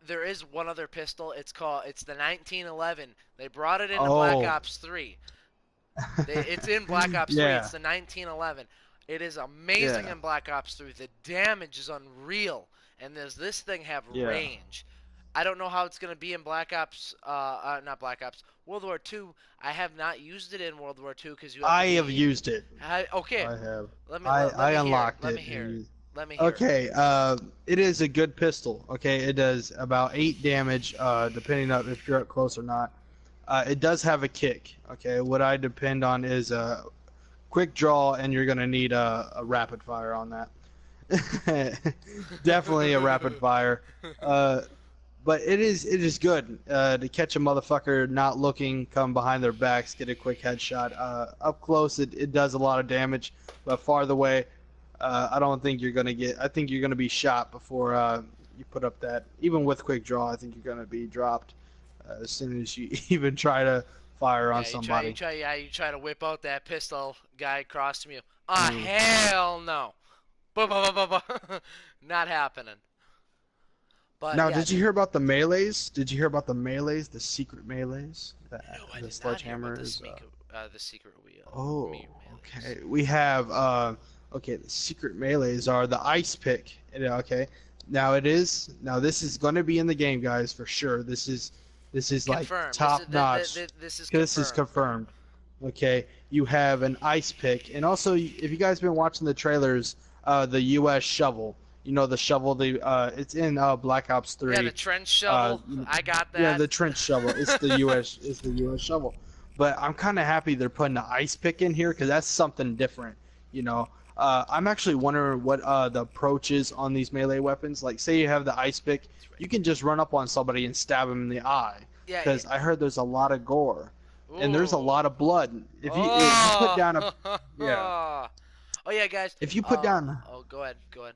there is one other pistol. It's the 1911. They brought it into Black Oh, Ops 3. It's in Black Ops 3. yeah, It's the 1911. It is amazing yeah, in Black Ops 3. The damage is unreal, and does this thing have yeah. range? I don't know how it's going to be in Black Ops, not Black Ops, World War II. I have not used it in World War II because you have to I have be. used it. Okay, I have. let me I let, let I me hear it. unlocked Let it me hear and it. used. Let me hear it. Okay, it is a good pistol. Okay, it does about 8 damage, depending on if you're up close or not. It does have a kick. Okay, what I depend on is a quick draw, and you're gonna need a rapid fire on that. Definitely a rapid fire. Uh, but it is good to catch a motherfucker not looking, come behind their backs, get a quick headshot. Up close, it does a lot of damage, but farther away, I don't think you're gonna get. I think you're gonna be shot before you put up that. Even with quick draw, I think you're gonna be dropped as soon as you even try to fire on Yeah, somebody. you try to whip out that pistol guy across from you. Ah, Mm. hell no. Not happening. But Now, yeah, did you hear about the melees? Did you hear about the melees, the secret melees? no, I The did not hear about the sledgehammers. the secret wheel Oh, melees. okay. We have okay, the secret melees are the ice pick. Okay. Now this is going to be in the game, guys, for sure. This is like Confirmed. top notch. This is This is confirmed. confirmed. Okay. You have an ice pick, and also if you guys been watching the trailers, the U.S. shovel. You know the shovel. It's in Black Ops Yeah, the 3. trench Uh, shovel. I got yeah, that. the trench shovel. It's the U.S. It's the U.S. shovel. But I'm kind of happy they're putting the ice pick in here because that's something different. You know, I'm actually wondering what the approach is on these melee weapons. Like, say you have the ice pick, That's you right. can just run up on somebody and stab him in the eye. Yeah. Because I heard there's a lot of gore, and there's a Ooh. lot of blood. If you put Oh. down a yeah, Oh yeah, guys. if you put down Oh, go ahead. Go ahead.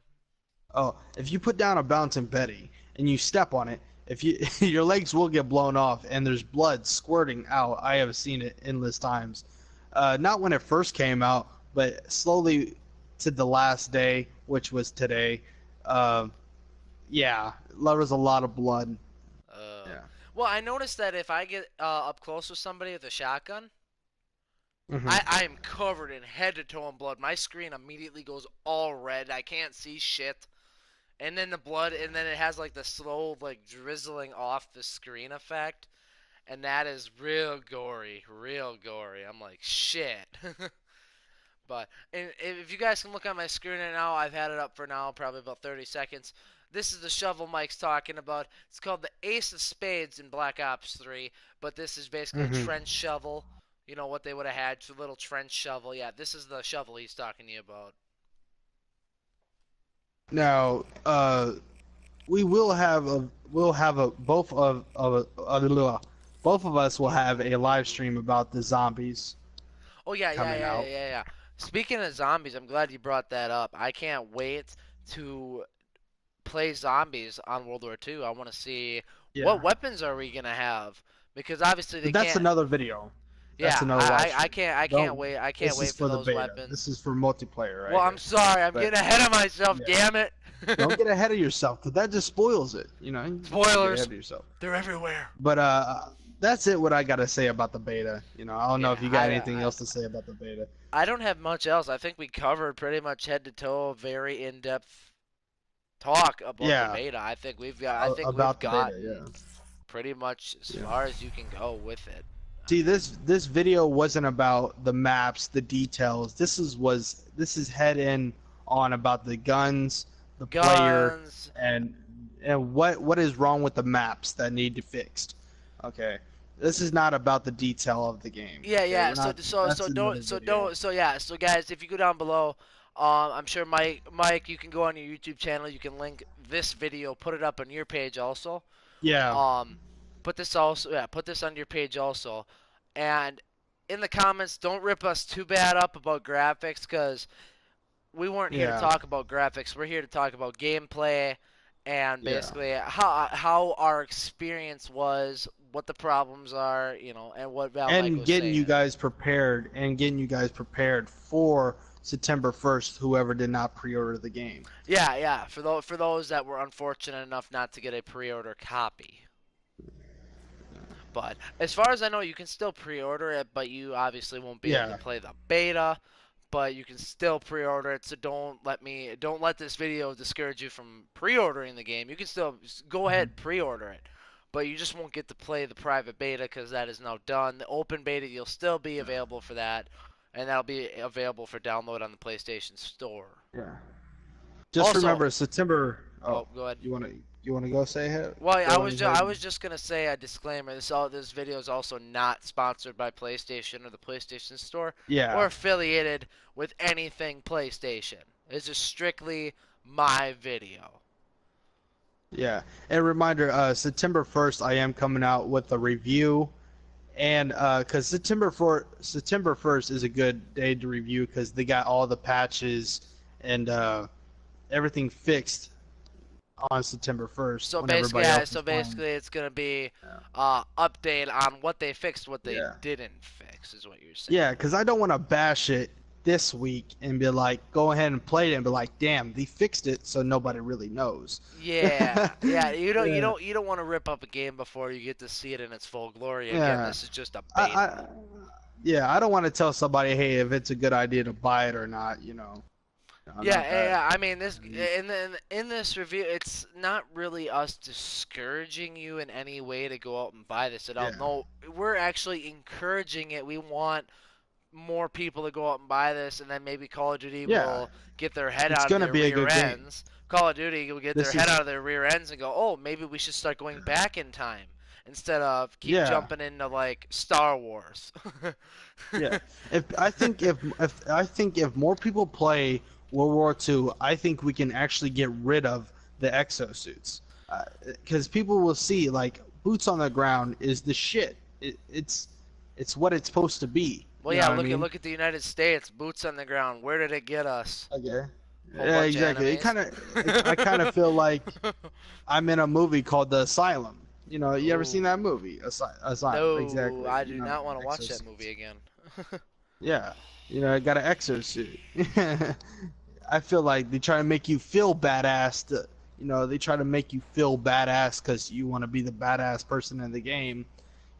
if you put down a bouncing Betty and you step on it, if you your legs will get blown off and there's blood squirting out. I have seen it endless times. Not when it first came out, but slowly to the last day, which was today. Uh, yeah, there was a lot of blood. Uh. Yeah. Well, I noticed that if I get up close with somebody with a shotgun, Hmm. I am covered in head to toe in blood. My screen immediately goes all red. I can't see shit. And then the blood, and then it has like the slow, like drizzling off the screen effect. And that is real gory. Real gory. I'm like, shit. But and if you guys can look on my screen right now, I've had it up for now probably about 30 seconds. This is the shovel Mike's talking about. It's called the Ace of Spades in Black Ops 3, but this is basically a Hmm. trench shovel. You know what they would have had, a little trench shovel. Yeah, this is the shovel he's talking to you about. Now, we will have a both of us will have a live stream about the zombies Oh yeah, yeah, coming yeah, yeah, out. yeah, yeah. Speaking of zombies, I'm glad you brought that up. I can't wait to play zombies on World War II. I want to see what Yeah. weapons are we gonna have because obviously they But that's can't. another video. That's Yeah, another live I stream. can't Don't. wait. I can't This is wait for for the those beta. This weapons. is for multiplayer Well, right I'm here. sorry. I'm But getting ahead of myself. yeah, Damn it. don't get ahead of yourself because that just spoils it. You can't get ahead Spoilers. of yourself. They're everywhere. But that's it. What I gotta say about the beta. I don't know if Yeah, you got anything else to say about the beta. I don't have much else. I think we covered pretty much head to toe, very in depth talk about the Yeah, beta. I think we've about the beta. gotten Yeah. pretty much as Yeah. far as you can go with it. See, this video wasn't about the maps, the details. This is head in on about the guns, the player, Guns. and what is wrong with the maps that need to be fixed. Okay, this is not about the detail of the game. Yeah, Okay, yeah. we're So not. so That's so another don't so video. don't so yeah. So guys, if you go down below, I'm sure Mike, you can go on your YouTube channel. You can link this video, put it up on your page also. Yeah, Um, put this on your page also, and in the comments, don't rip us too bad up about graphics, cause we weren't here to yeah, talk about graphics. We're here to talk about gameplay and Yeah. basically how our experience was, what the problems are, and what Valmike And was saying. getting you guys prepared for September 1st, whoever did not pre-order the game. Yeah, yeah. For those that were unfortunate enough not to get a pre-order copy. But as far as I know, you can still pre-order it, but you obviously won't be able to Yeah. play the beta. But you can still pre-order it, so don't let this video discourage you from pre-ordering the game. You can still go ahead Mhm. and pre-order it, but you just won't get to play the private beta because that is now done. The open beta, you'll still be available for that, and that'll be available for download on the PlayStation Store. Yeah. Just Also, remember September. Oh, oh, go ahead. you wanna go say it? Well, Go ahead. I was just gonna say a disclaimer. This video is also not sponsored by PlayStation or the PlayStation Store or Yeah. affiliated with anything PlayStation. It's just strictly my video. Yeah. And reminder, September 1st, I am coming out with a review, and because September 1st is a good day to review because they got all the patches and everything fixed on September 1st So when basically, everybody yeah, else so is playing. basically, it's gonna be Yeah. update on what they fixed, what they Yeah. didn't fix, is what you're saying. Yeah, because I don't want to bash it this week and be like, go ahead and play it and be like, damn, they fixed it, so nobody really knows. Yeah, yeah. Yeah. You don't want to rip up a game before you get to see it in its full glory. Again, Yeah. this is just a I, beta. I yeah, I don't want to tell somebody, hey, if it's a good idea to buy it or not, I'm Yeah, not that. yeah. I mean, I this mean, in this review, it's not really us discouraging you in any way to go out and buy this at all. yeah. No, we're actually encouraging it. We want more people to go out and buy this, and then maybe Call of Duty Yeah. will get their head It's out of gonna their be a rear good game. ends. Call of Duty will get their This head is out of their rear ends and go, oh, maybe we should start going back in time instead of keep yeah. jumping into like Star Wars. Yeah. If more people play World War II, I think we can actually get rid of the exosuits. Because people will see like boots on the ground is the shit. It's what it's supposed to be. Well, You know yeah, what I mean? look at the United States, boots on the ground. Where did it get us? Okay. Whole Yeah, bunch of exactly. enemies. I kind of feel like I'm in a movie called The Asylum. You ever seen Ooh. that movie? Asylum. No, Exactly. I do not want to watch that Exorcist. movie again. Yeah. I got an exosuit. I feel like they try to make you feel badass. They try to make you feel badass because you want to be the badass person in the game.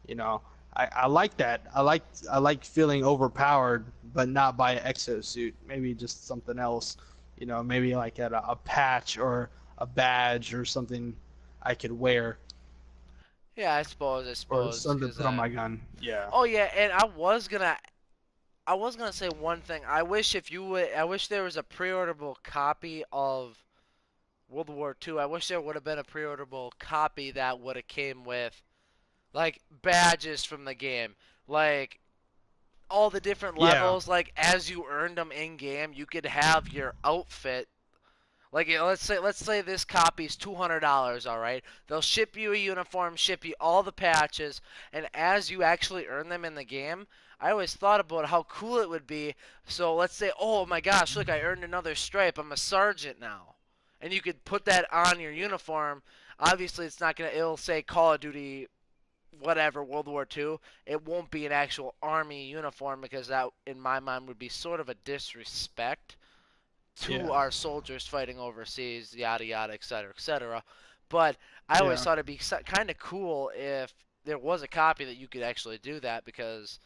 You know, I like that. I like feeling overpowered, but not by an exosuit. Maybe just something else. Maybe like a patch or a badge or something I could wear Yeah, I or suppose, something to because put on my gun. Yeah. oh yeah, and I was gonna say one thing. I wish there was a pre-orderable copy of World War II. I wish there would have been a pre-orderable copy that would have came with like badges from the game, like all the different Yeah. levels. Like as you earned them in game, you could have your outfit. Like let's say this copy's $200, all right? They'll ship you a uniform, ship you all the patches, and as you actually earn them in the game, I always thought about how cool it would be. So let's say, oh my gosh, look, I earned another stripe. I'm a sergeant now, and you could put that on your uniform. Obviously, it'll say Call of Duty whatever World War II. It won't be an actual army uniform because that, in my mind, would be sort of a disrespect to Yeah. our soldiers fighting overseas, yada yada, etc., etc. But I always Yeah. thought it'd be kind of cool if there was a copy that you could actually do that because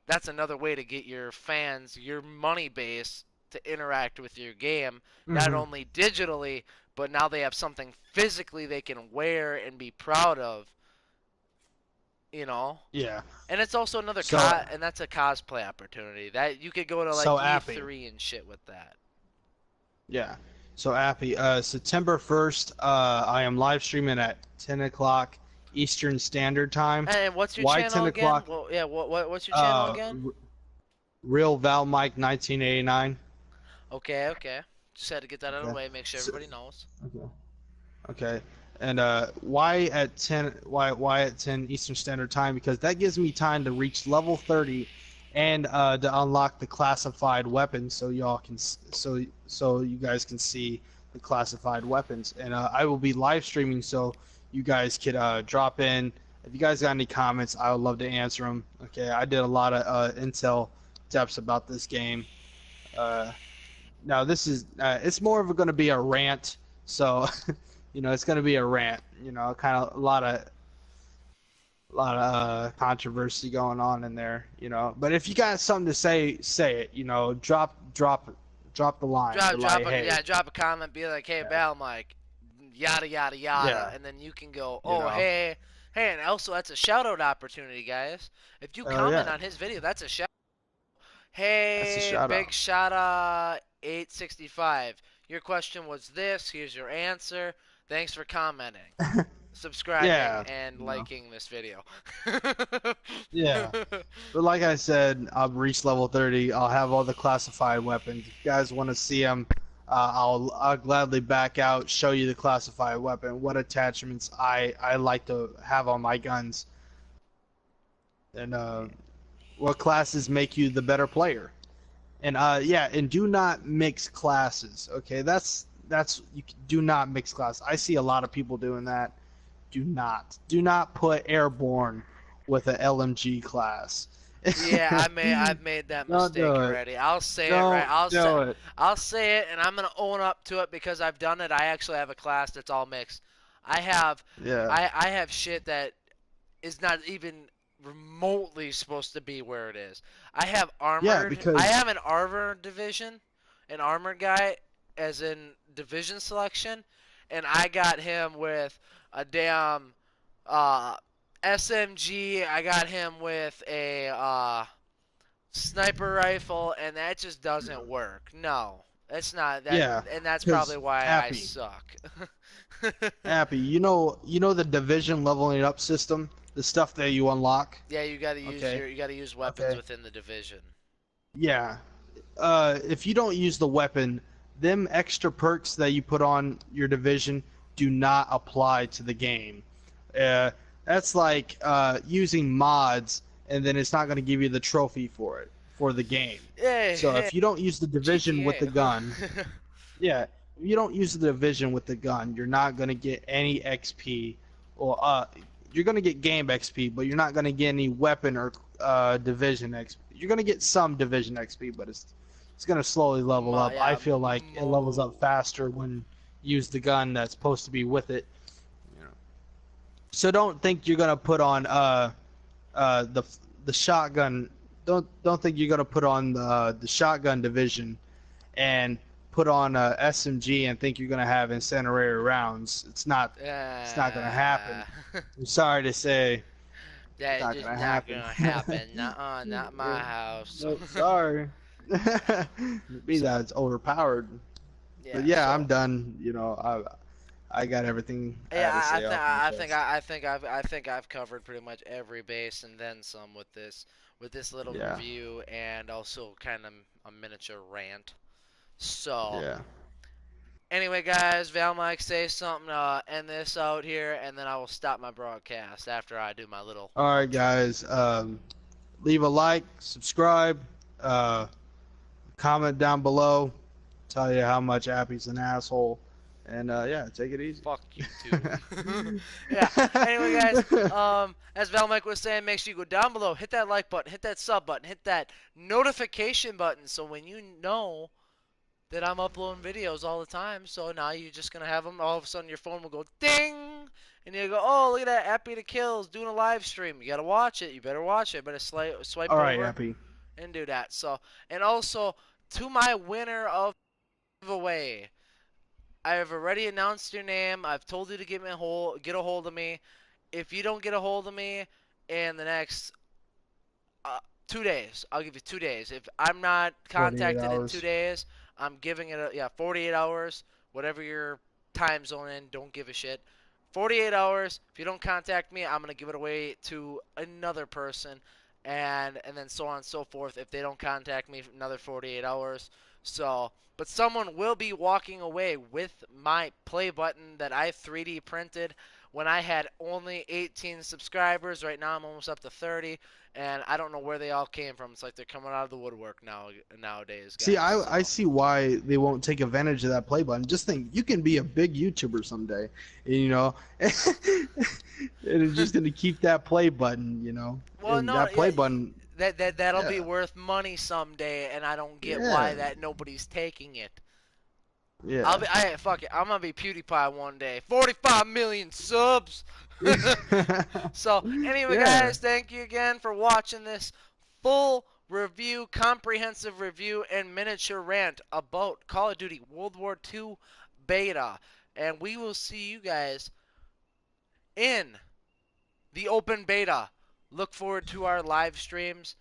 that's another way to get your fans, your money base, to interact with your game, not Hmm. only digitally, but now they have something physically they can wear and be proud of, you know. Yeah. And it's also So and that's a cosplay opportunity that you could go to like so Appy. E3 and shit with that. Yeah. So Appy, September 1st, I am live streaming at 10 o'clock Eastern Standard Time. And what's your Why channel 10 again? o'clock? Well, yeah, what's your channel Uh, again? Real Valmike 1989. Okay, okay. Just had to get that out of the Okay. way, make sure So, everybody knows. okay. Okay. And why at 10? Why at 10 Eastern Standard Time? Because that gives me time to reach level 30, and to unlock the classified weapons, so y'all can so you guys can see the classified weapons. And I will be live streaming, so you guys could drop in. If you guys got any comments, I would love to answer them. Okay, I did a lot of intel depths about this game. Uh, Now this is it's more of going to be a rant, so it's going to be a rant. Kind of a lot of controversy going on in there. But if you got something to say, say it. Drop the line. Be like, hey, Drop a comment, be like, hey, yeah, Valmike, yada yada yada, yeah, and then you can go, you oh know, hey, and also that's a shout out opportunity, guys. If you oh comment yeah, on his video, that's a shout. that's a Hey, shout Big out. Shada 865. Your question was this. Here's your answer. Thanks for commenting, subscribing, Yeah, and you know, liking this video. yeah. But like I said, I'll reach level 30. I'll have all the classified weapons. If you guys want to see them, I'll gladly back out, show you the classified weapon, what attachments I like to have on my guns, and what classes make you the better player. And yeah, and do not mix classes. Okay, that's you do not mix classes. I see a lot of people doing that. Do not put airborne with an LMG class. Yeah, I've made that Don't mistake do it. already. I'll say it right. Don't do it. I'll say it, and I'm gonna own up to it because I've done it. I actually have a class that's all mixed. I have Yeah. I have shit that is not even remotely supposed to be where it is. I have Yeah, armored. I because have an armor division, an armored guy, as in division selection, and I got him with a damn uh, SMG. I got him with a sniper rifle, and that just doesn't work. No, it's not that, yeah, and that's probably because why I Appy, suck. Appy, you know the division leveling up system, the stuff that you unlock. Yeah, Okay. you gotta use weapons Okay. within the division. Yeah. If you don't use the weapon, them extra perks that you put on your division do not apply to the game. Uh, that's like using mods, and then it's not going to give you the trophy for it for the game. Hey, So hey, if you don't use the division with GTA, the huh? gun, yeah, if you don't use the division with the gun, you're not going to get any XP, or you're going to get game XP, but you're not going to get any weapon or division XP. You're going to get some division XP, but it's going to slowly level up. I Yeah, feel like it levels up faster when you use the gun that's supposed to be with it. You know. So don't think you're going to put on the shotgun. Don't think you're going to put on the shotgun division and put on a SMG and think you're gonna have incendiary rounds. It's not gonna happen. uh, I'm sorry to say, it's that not just gonna not happen. gonna happen. Nuh-uh, not my house. Nope, sorry. Maybe So, that's overpowered. But yeah, yeah, I'm so done. I got everything I yeah, had to say off my chest. I think I've covered pretty much every base and then some with this little Yeah, review and also kind of a miniature rant. So, yeah. anyway, guys, Val Mike, say something to end this out here, and then I will stop my broadcast after I do my little All right, outro. guys. Leave a like, subscribe, uh, comment down below. Tell you how much Appy's an asshole. And yeah, take it easy. Fuck you too. Yeah. Anyway, guys, as Val Mike was saying, make sure you go down below, hit that like button, hit that sub button, hit that notification button, so when you know that I'm uploading videos all the time, so now you're just gonna have them. All of a sudden, your phone will go ding, and you go, "Oh, look at that! Happy to Kills doing a live stream. You gotta watch it. You better watch it. Better swipe All right, over Appy. and do that." So, and also to my winner of giveaway. I have already announced your name. I've told you to get a hold of me. If you don't get a hold of me in the next 2 days, I'll give you 2 days. If I'm not 48 contacted in two hours. days, I'm giving it 48 hours, whatever your time zone in. Don't give a shit. 48 hours. If you don't contact me, I'm gonna give it away to another person, and then so on and so forth. If they don't contact me, for another 48 hours. So, but someone will be walking away with my play button that I 3D printed when I had only 18 subscribers. Right now I'm almost up to 30, and I don't know where they all came from. It's like they're coming out of the woodwork nowadays, See, guys. I So, see why they won't take advantage of that play button. Just think, you can be a big YouTuber someday, you know, and it's just gonna keep that play button, well, and no, that yeah, play button, that'll be yeah, worth money someday, and I don't get why yeah, that nobody's taking it. yeah. Fuck it. I'm gonna be PewDiePie one day. 45 million subs. So, anyway, Yeah. guys, thank you again for watching this full review, comprehensive review, and miniature rant about Call of Duty World War II beta. And we will see you guys in the open beta. Look forward to our live streams.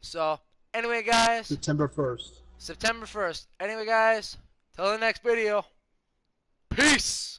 So, anyway, guys, September 1st. September 1st. Anyway, guys, till the next video. Peace!